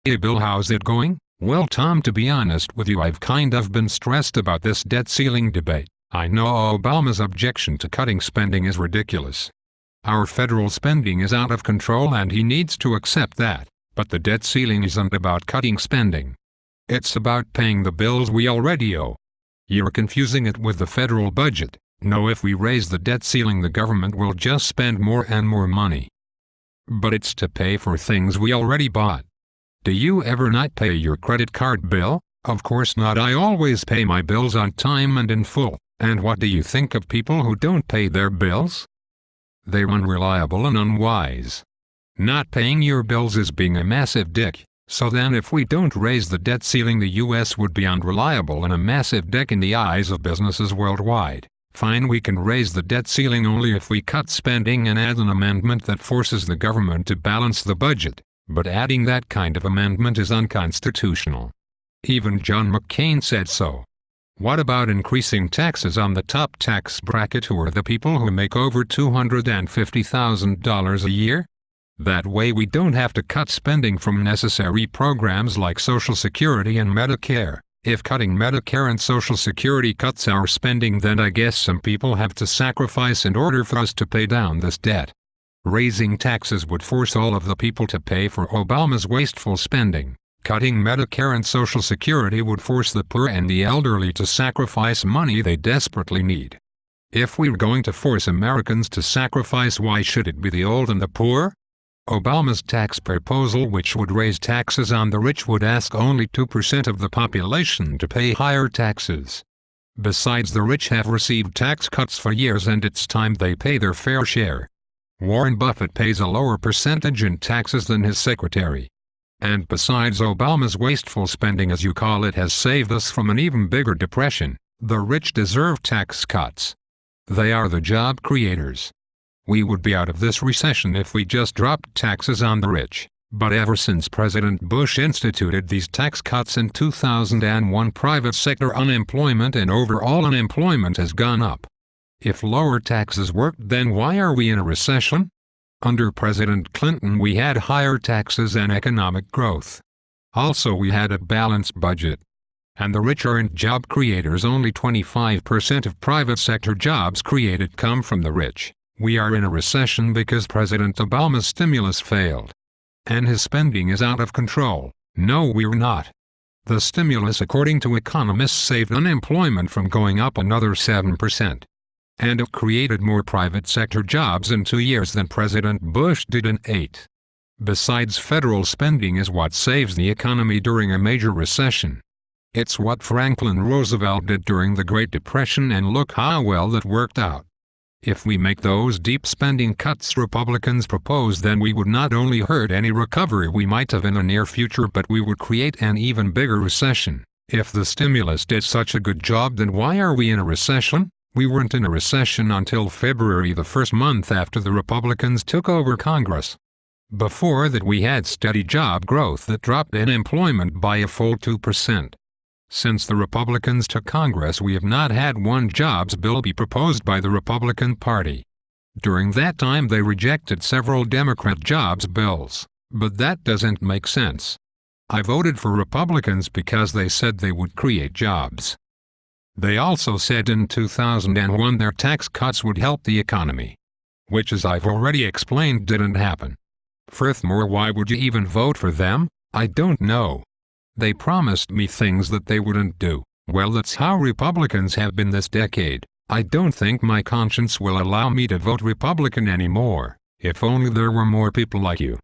Hey Bill, how's it going? Well Tom, to be honest with you, I've kind of been stressed about this debt ceiling debate. I know Obama's objection to cutting spending is ridiculous. Our federal spending is out of control and he needs to accept that. But the debt ceiling isn't about cutting spending. It's about paying the bills we already owe. You're confusing it with the federal budget. No, if we raise the debt ceiling, the government will just spend more and more money. But it's to pay for things we already bought. Do you ever not pay your credit card bill? Of course not. I always pay my bills on time and in full. And what do you think of people who don't pay their bills? They're unreliable and unwise. Not paying your bills is being a massive dick. So then if we don't raise the debt ceiling, the US would be unreliable and a massive dick in the eyes of businesses worldwide. Fine, we can raise the debt ceiling only if we cut spending and add an amendment that forces the government to balance the budget. But adding that kind of amendment is unconstitutional. Even John McCain said so. What about increasing taxes on the top tax bracket, who are the people who make over $250,000 a year? That way we don't have to cut spending from necessary programs like Social Security and Medicare. If cutting Medicare and Social Security cuts our spending, then I guess some people have to sacrifice in order for us to pay down this debt. Raising taxes would force all of the people to pay for Obama's wasteful spending. Cutting Medicare and Social Security would force the poor and the elderly to sacrifice money they desperately need. If we're going to force Americans to sacrifice, why should it be the old and the poor? Obama's tax proposal, which would raise taxes on the rich, would ask only 2% of the population to pay higher taxes. Besides, the rich have received tax cuts for years and it's time they pay their fair share. Warren Buffett pays a lower percentage in taxes than his secretary. And besides, Obama's wasteful spending, as you call it, has saved us from an even bigger depression. The rich deserve tax cuts. They are the job creators. We would be out of this recession if we just dropped taxes on the rich. But ever since President Bush instituted these tax cuts in 2001, private sector unemployment and overall unemployment has gone up. If lower taxes worked, then why are we in a recession? Under President Clinton we had higher taxes and economic growth. Also we had a balanced budget. And the rich aren't job creators. Only 25% of private sector jobs created come from the rich. We are in a recession because President Obama's stimulus failed. And his spending is out of control. No, we're not. The stimulus, according to economists, saved unemployment from going up another 7%. And it created more private sector jobs in 2 years than President Bush did in 8. Besides, federal spending is what saves the economy during a major recession. It's what Franklin Roosevelt did during the Great Depression, and look how well that worked out. If we make those deep spending cuts Republicans propose, then we would not only hurt any recovery we might have in the near future, but we would create an even bigger recession. If the stimulus did such a good job, then why are we in a recession? We weren't in a recession until February, the first month after the Republicans took over Congress. Before that we had steady job growth that dropped unemployment by a full 2%. Since the Republicans took Congress, we have not had one jobs bill be proposed by the Republican Party. During that time they rejected several Democrat jobs bills, but that doesn't make sense. I voted for Republicans because they said they would create jobs. They also said in 2001 their tax cuts would help the economy, which, as I've already explained, didn't happen. Furthermore, why would you even vote for them? I don't know. They promised me things that they wouldn't do. Well, that's how Republicans have been this decade. I don't think my conscience will allow me to vote Republican anymore. If only there were more people like you.